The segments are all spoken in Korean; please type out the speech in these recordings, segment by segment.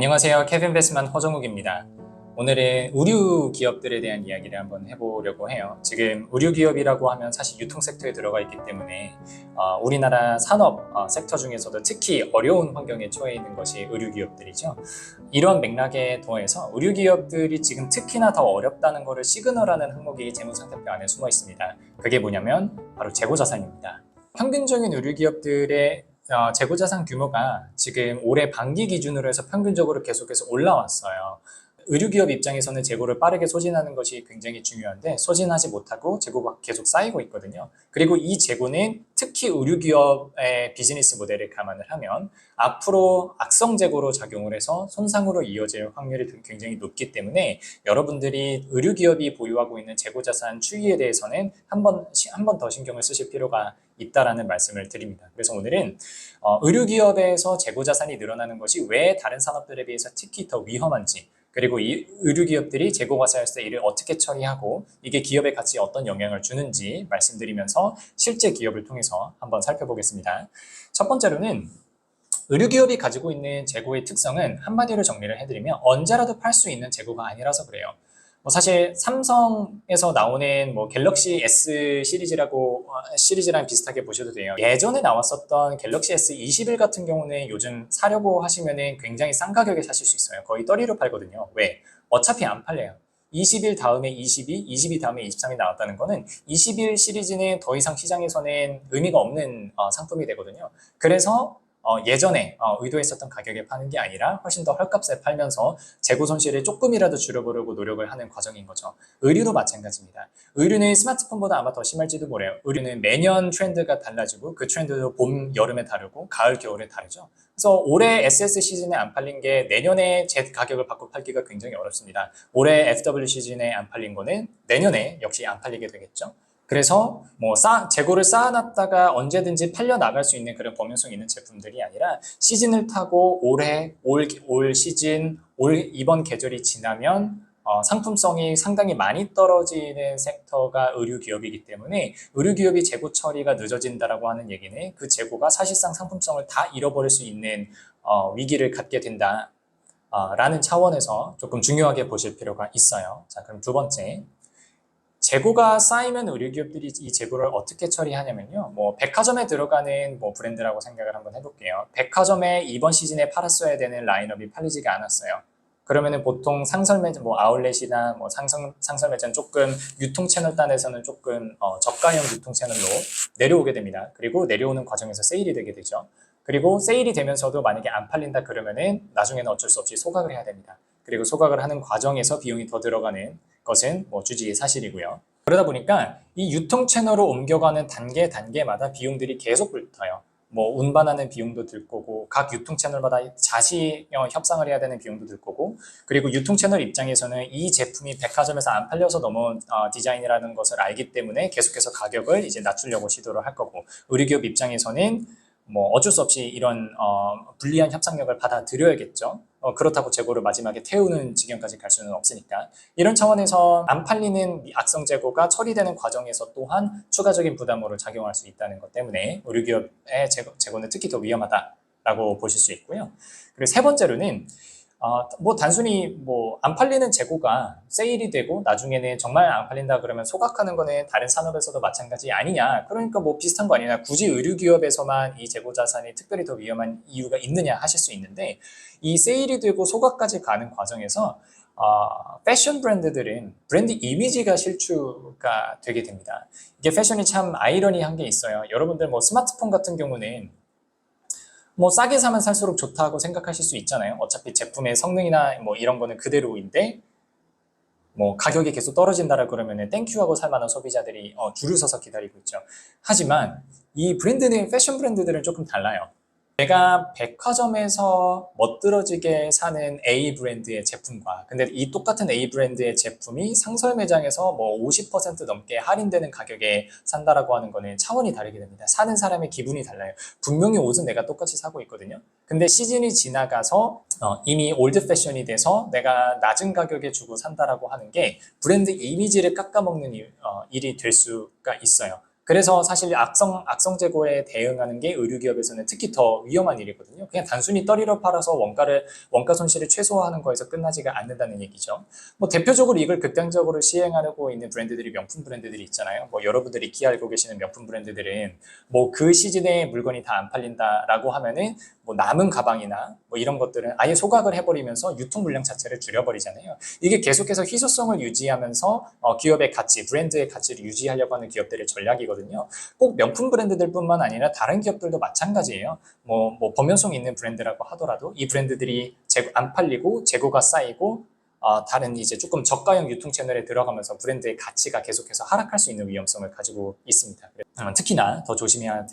안녕하세요. 케빈 베스만 허정욱입니다. 오늘은 의류 기업들에 대한 이야기를 한번 해보려고 해요. 지금 의류 기업이라고 하면 사실 유통 섹터에 들어가 있기 때문에 우리나라 산업 섹터 중에서도 특히 어려운 환경에 처해 있는 것이 의류 기업들이죠. 이런 맥락에 더해서 의류 기업들이 지금 특히나 더 어렵다는 것을 시그널하는 항목이 재무상태표 안에 숨어 있습니다. 그게 뭐냐면 바로 재고자산입니다. 평균적인 의류 기업들의 재고자산 규모가 지금 올해 반기 기준으로 해서 평균적으로 계속해서 올라왔어요. 의류기업 입장에서는 재고를 빠르게 소진하는 것이 굉장히 중요한데 소진하지 못하고 재고가 계속 쌓이고 있거든요. 그리고 이 재고는 특히 의류기업의 비즈니스 모델을 감안을 하면 앞으로 악성 재고로 작용을 해서 손상으로 이어질 확률이 굉장히 높기 때문에 여러분들이 의류기업이 보유하고 있는 재고자산 추이에 대해서는 한 번 더 신경을 쓰실 필요가 있다라는 말씀을 드립니다. 그래서 오늘은 의류기업에서 재고자산이 늘어나는 것이 왜 다른 산업들에 비해서 특히 더 위험한지, 그리고 이 의류기업들이 재고가 쌓였을 때 이를 어떻게 처리하고 이게 기업의 가치에 어떤 영향을 주는지 말씀드리면서 실제 기업을 통해서 한번 살펴보겠습니다. 첫 번째로는 의류기업이 가지고 있는 재고의 특성은 한마디로 정리를 해드리면 언제라도 팔 수 있는 재고가 아니라서 그래요. 사실 삼성에서 나오는 갤럭시 S 시리즈랑 비슷하게 보셔도 돼요. 예전에 나왔었던 갤럭시 S21 같은 경우는 요즘 사려고 하시면은 굉장히 싼 가격에 사실 수 있어요. 거의 떨이로 팔거든요. 왜? 어차피 안 팔려요. 20일 다음에 22, 22 다음에 23이 나왔다는 거는 21 시리즈는 더 이상 시장에서는 의미가 없는 상품이 되거든요. 그래서 예전에 의도했었던 가격에 파는 게 아니라 훨씬 더 헐값에 팔면서 재고 손실을 조금이라도 줄여보려고 노력을 하는 과정인 거죠. 의류도 마찬가지입니다. 의류는 스마트폰보다 아마 더 심할지도 모르요. 의류는 매년 트렌드가 달라지고 그 트렌드도 봄, 여름에 다르고 가을, 겨울에 다르죠. 그래서 올해 SS 시즌에 안 팔린 게 내년에 제 가격을 받고 팔기가 굉장히 어렵습니다. 올해 FW 시즌에 안 팔린 거는 내년에 역시 안 팔리게 되겠죠. 그래서 재고를 쌓아놨다가 언제든지 팔려 나갈 수 있는 그런 범용성 있는 제품들이 아니라 시즌을 타고 올 시즌, 이번 계절이 지나면 상품성이 상당히 많이 떨어지는 섹터가 의류 기업이기 때문에 의류 기업이 재고 처리가 늦어진다라고 하는 얘기는 그 재고가 사실상 상품성을 다 잃어버릴 수 있는 위기를 갖게 된다. 라는 차원에서 조금 중요하게 보실 필요가 있어요. 자, 그럼 두 번째. 재고가 쌓이면 의류기업들이 이 재고를 어떻게 처리하냐면요. 백화점에 들어가는 브랜드라고 생각을 한번 해볼게요. 백화점에 이번 시즌에 팔았어야 되는 라인업이 팔리지가 않았어요. 그러면은 보통 상설매장, 아울렛이나 상설매장 조금 유통 채널 단에서는 조금 저가형 유통 채널로 내려오게 됩니다. 그리고 내려오는 과정에서 세일이 되게 되죠. 그리고 세일이 되면서도 만약에 안 팔린다 그러면은 나중에는 어쩔 수 없이 소각을 해야 됩니다. 그리고 소각을 하는 과정에서 비용이 더 들어가는 것은 주지의 사실이고요. 그러다 보니까 이 유통 채널로 옮겨가는 단계마다 비용들이 계속 붙어요. 운반하는 비용도 들 거고, 각 유통 채널마다 자시 협상을 해야 되는 비용도 들 거고, 그리고 유통 채널 입장에서는 이 제품이 백화점에서 안 팔려서 넘어온 디자인이라는 것을 알기 때문에 계속해서 가격을 이제 낮추려고 시도를 할 거고, 의류기업 입장에서는 어쩔 수 없이 이런 불리한 협상력을 받아들여야겠죠. 그렇다고 재고를 마지막에 태우는 지경까지 갈 수는 없으니까. 이런 차원에서 안 팔리는 악성 재고가 처리되는 과정에서 또한 추가적인 부담으로 작용할 수 있다는 것 때문에 의류기업의 재고는 특히 더 위험하다라고 보실 수 있고요. 그리고 세 번째로는 단순히 안 팔리는 재고가 세일이 되고 나중에는 정말 안 팔린다 그러면 소각하는 거는 다른 산업에서도 마찬가지 아니냐. 그러니까 비슷한 거 아니냐. 굳이 의류기업에서만 이 재고 자산이 특별히 더 위험한 이유가 있느냐 하실 수 있는데 이 세일이 되고 소각까지 가는 과정에서 패션 브랜드들은 브랜드 이미지가 실추가 되게 됩니다. 이게 패션이 참 아이러니한 게 있어요. 여러분들 스마트폰 같은 경우는 싸게 사면 살수록 좋다고 생각하실 수 있잖아요. 어차피 제품의 성능이나 이런 거는 그대로인데 가격이 계속 떨어진다라 그러면은 땡큐하고 살 만한 소비자들이 줄을 서서 기다리고 있죠. 하지만 이 패션 브랜드들은 조금 달라요. 내가 백화점에서 멋들어지게 사는 A 브랜드의 제품과 근데 이 똑같은 A 브랜드의 제품이 상설 매장에서 50% 넘게 할인되는 가격에 산다라고 하는 거는 차원이 다르게 됩니다. 사는 사람의 기분이 달라요. 분명히 옷은 내가 똑같이 사고 있거든요. 근데 시즌이 지나가서 이미 올드 패션이 돼서 내가 낮은 가격에 주고 산다라고 하는 게 브랜드 이미지를 깎아먹는 일이 될 수가 있어요. 그래서 사실 악성 재고에 대응하는 게 의류기업에서는 특히 더 위험한 일이거든요. 그냥 단순히 떨이로 팔아서 원가 손실을 최소화하는 거에서 끝나지가 않는다는 얘기죠. 뭐 대표적으로 이걸 극단적으로 시행하고 있는 브랜드들이 명품 브랜드들이 있잖아요. 뭐 여러분들이 익히 알고 계시는 명품 브랜드들은 뭐 그 시즌에 물건이 다 안 팔린다라고 하면은 뭐 남은 가방이나 뭐 이런 것들은 아예 소각을 해버리면서 유통 물량 자체를 줄여버리잖아요. 이게 계속해서 희소성을 유지하면서 기업의 가치, 브랜드의 가치를 유지하려고 하는 기업들의 전략이거든요. 꼭 명품 브랜드들뿐만 아니라 다른 기업들도 마찬가지예요. 뭐 범용성 있는 브랜드라고 하더라도 이 브랜드들이 안 팔리고 재고가 쌓이고 다른 이제 조금 저가형 유통 채널에 들어가면서 브랜드의 가치가 계속해서 하락할 수 있는 위험성을 가지고 있습니다. 특히나 더 조심해야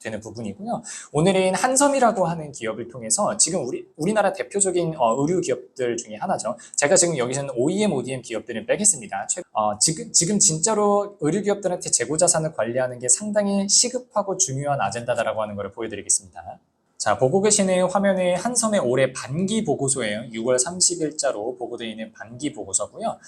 되는 부분이고요. 오늘은 한섬이라고 하는 기업을 통해서 지금 우리나라 대표적인 의류 기업들 중에 하나죠. 제가 지금 여기서는 OEM, ODM 기업들을 빼겠습니다. 지금 진짜로 의류 기업들한테 재고 자산을 관리하는 게 상당히 시급하고 중요한 아젠다다라고 하는 걸 보여드리겠습니다. 자, 보고 계시는 화면에 한섬의 올해 반기 보고서예요. 6월 30일자로 보고되어 있는 반기 보고서고요.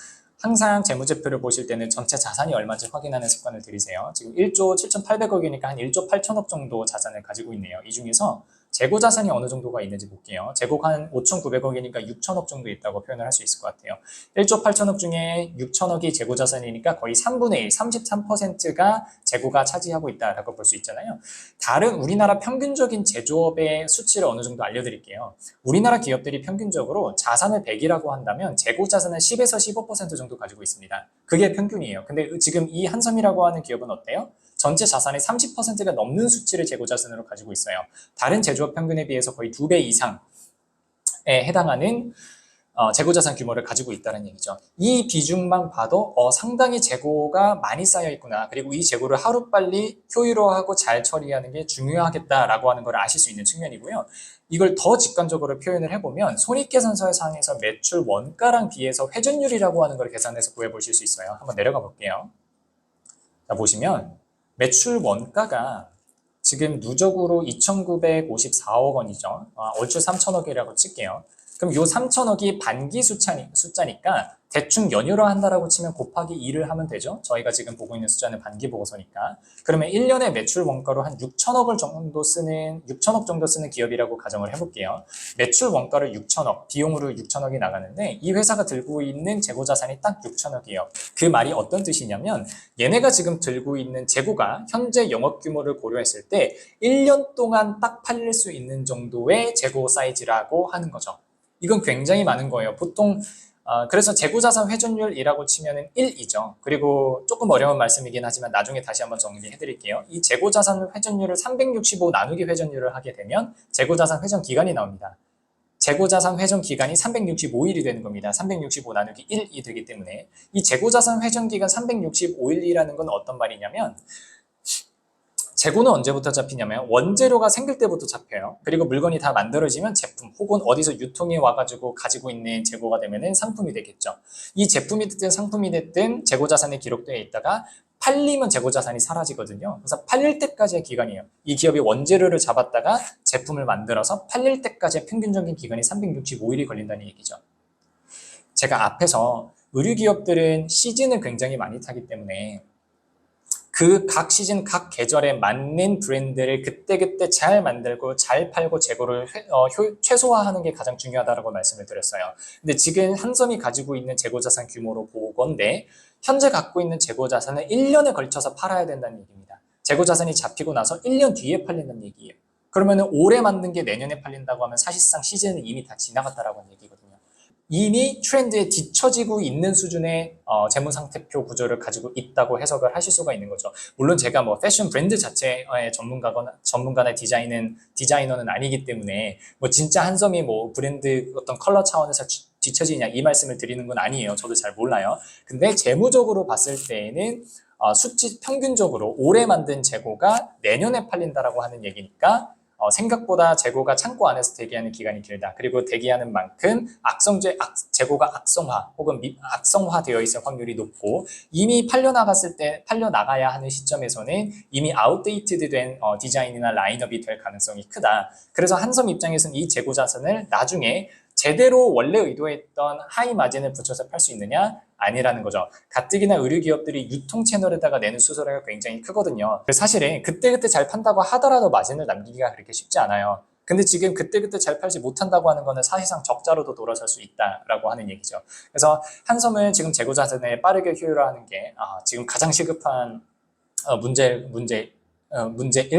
항상 재무제표를 보실 때는 전체 자산이 얼마인지 확인하는 습관을 들이세요. 지금 1조 7,800억이니까 한 1조 8천억 정도 자산을 가지고 있네요. 이 중에서 재고 자산이 어느 정도가 있는지 볼게요. 재고가 한 5,900억이니까 6천억 정도 있다고 표현을 할 수 있을 것 같아요. 1조 8천억 중에 6천억이 재고 자산이니까 거의 3분의 1, 33%가 재고가 차지하고 있다라고 볼 수 있잖아요. 다른 우리나라 평균적인 제조업의 수치를 어느 정도 알려드릴게요. 우리나라 기업들이 평균적으로 자산을 100이라고 한다면 재고 자산은 10에서 15% 정도 가지고 있습니다. 그게 평균이에요. 근데 지금 이 한섬이라고 하는 기업은 어때요? 전체 자산의 30%가 넘는 수치를 재고 자산으로 가지고 있어요. 다른 제조업 평균에 비해서 거의 2배 이상에 해당하는 재고자산 규모를 가지고 있다는 얘기죠. 이 비중만 봐도 상당히 재고가 많이 쌓여 있구나. 그리고 이 재고를 하루빨리 효율화하고 잘 처리하는 게 중요하겠다라고 하는 걸 아실 수 있는 측면이고요. 이걸 더 직관적으로 표현을 해보면 손익계산서상에서 매출 원가랑 비해서 회전율이라고 하는 걸 계산해서 구해보실 수 있어요. 한번 내려가 볼게요. 자, 보시면 매출 원가가 지금 누적으로 2,954억 원이죠. 얼추 3천억이라고 칠게요. 그럼 이 3천억이 반기 숫자니까 대충 연율화 한다라고 치면 곱하기 2를 하면 되죠. 저희가 지금 보고 있는 숫자는 반기 보고서니까. 그러면 1년에 매출 원가로 한 6천억 정도 쓰는 기업이라고 가정을 해볼게요. 매출 원가를 6천억, 비용으로 6천억이 나가는데 이 회사가 들고 있는 재고 자산이 딱 6천억이에요. 그 말이 어떤 뜻이냐면 얘네가 지금 들고 있는 재고가 현재 영업 규모를 고려했을 때 1년 동안 딱 팔릴 수 있는 정도의 재고 사이즈라고 하는 거죠. 이건 굉장히 많은 거예요. 보통 그래서 재고자산 회전율이라고 치면은 1이죠. 그리고 조금 어려운 말씀이긴 하지만 나중에 다시 한번 정리해 드릴게요. 이 재고자산 회전율을 365 나누기 회전율을 하게 되면 재고자산 회전 기간이 나옵니다. 재고자산 회전 기간이 365일이 되는 겁니다. 365 나누기 1이 되기 때문에 이 재고자산 회전 기간 365일이라는 건 어떤 말이냐면 재고는 언제부터 잡히냐면 원재료가 생길 때부터 잡혀요. 그리고 물건이 다 만들어지면 제품 혹은 어디서 유통이 와가지고 가지고 있는 재고가 되면은 상품이 되겠죠. 이 제품이 됐든 상품이 됐든 재고자산에 기록되어 있다가 팔리면 재고자산이 사라지거든요. 그래서 팔릴 때까지의 기간이에요. 이 기업이 원재료를 잡았다가 제품을 만들어서 팔릴 때까지의 평균적인 기간이 365일이 걸린다는 얘기죠. 제가 앞에서 의류기업들은 시즌을 굉장히 많이 타기 때문에 그 각 시즌, 각 계절에 맞는 브랜드를 그때그때 잘 만들고 잘 팔고 재고를 최소화하는 게 가장 중요하다고 말씀을 드렸어요. 근데 지금 한섬이 가지고 있는 재고자산 규모로 보건데 현재 갖고 있는 재고자산을 1년에 걸쳐서 팔아야 된다는 얘기입니다. 재고자산이 잡히고 나서 1년 뒤에 팔린다는 얘기예요. 그러면 올해 만든 게 내년에 팔린다고 하면 사실상 시즌은 이미 다 지나갔다라고 하는 얘기거든요. 이미 트렌드에 뒤처지고 있는 수준의 재무상태표 구조를 가지고 있다고 해석을 하실 수가 있는 거죠. 물론 제가 뭐 패션 브랜드 자체의 전문가나 디자이너는 아니기 때문에 뭐 진짜 한섬이 뭐 브랜드 어떤 컬러 차원에서 뒤처지냐 이 말씀을 드리는 건 아니에요. 저도 잘 몰라요. 근데 재무적으로 봤을 때에는 수치 평균적으로 올해 만든 재고가 내년에 팔린다라고 하는 얘기니까 생각보다 재고가 창고 안에서 대기하는 기간이 길다. 그리고 대기하는 만큼 재고가 악성화 혹은 악성화되어 있을 확률이 높고 이미 팔려나가야 하는 시점에서는 이미 아웃데이트된 디자인이나 라인업이 될 가능성이 크다. 그래서 한섬 입장에서는 이 재고 자산을 나중에 제대로 원래 의도했던 하이 마진을 붙여서 팔 수 있느냐? 아니라는 거죠. 가뜩이나 의류 기업들이 유통 채널에다가 내는 수수료가 굉장히 크거든요. 그래서 사실은 그때그때 잘 판다고 하더라도 마진을 남기기가 그렇게 쉽지 않아요. 근데 지금 그때그때 잘 팔지 못한다고 하는 거는 사실상 적자로도 돌아설 수 있다라고 하는 얘기죠. 그래서 한섬은 지금 재고 자산을 빠르게 효율화하는 게 지금 가장 시급한 문제일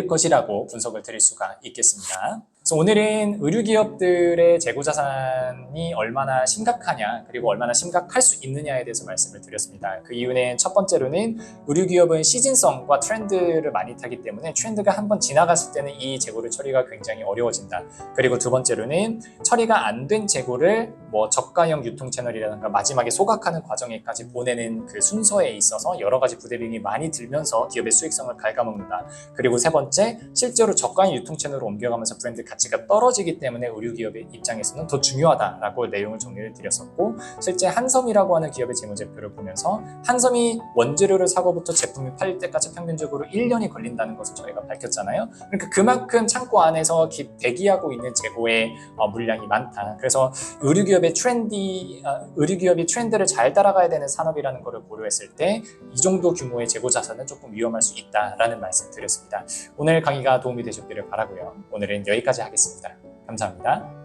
것이라고 분석을 드릴 수가 있겠습니다. 그래서 오늘은 의류 기업들의 재고 자산이 얼마나 심각하냐, 그리고 얼마나 심각할 수 있느냐에 대해서 말씀을 드렸습니다. 그 이유는 첫 번째로는 의류 기업은 시즌성과 트렌드를 많이 타기 때문에 트렌드가 한번 지나갔을 때는 이 재고를 처리가 굉장히 어려워진다. 그리고 두 번째로는 처리가 안 된 재고를 저가형 유통 채널이라든가 마지막에 소각하는 과정에까지 보내는 그 순서에 있어서 여러 가지 부대비용이 많이 들면서 기업의 수익성을 갉아먹는다. 그리고 세 번째, 실제로 저가형 유통 채널로 옮겨가면서 브랜드 가치가 떨어지기 때문에 의류 기업의 입장에서는 더 중요하다라고 내용을 정리를 드렸었고, 실제 한섬이라고 하는 기업의 재무제표를 보면서 한섬이 원재료를 사고부터 제품이 팔릴 때까지 평균적으로 1년이 걸린다는 것을 저희가 밝혔잖아요. 그러니까 그만큼 창고 안에서 대기하고 있는 재고의 물량이 많다. 그래서 의류 기업이 트렌드를 잘 따라가야 되는 산업이라는 것을 고려했을 때 이 정도 규모의 재고 자산은 조금 위험할 수 있다라는 말씀 드렸습니다. 오늘 강의가 도움이 되셨기를 바라고요. 오늘은 여기까지 하겠습니다. 감사합니다.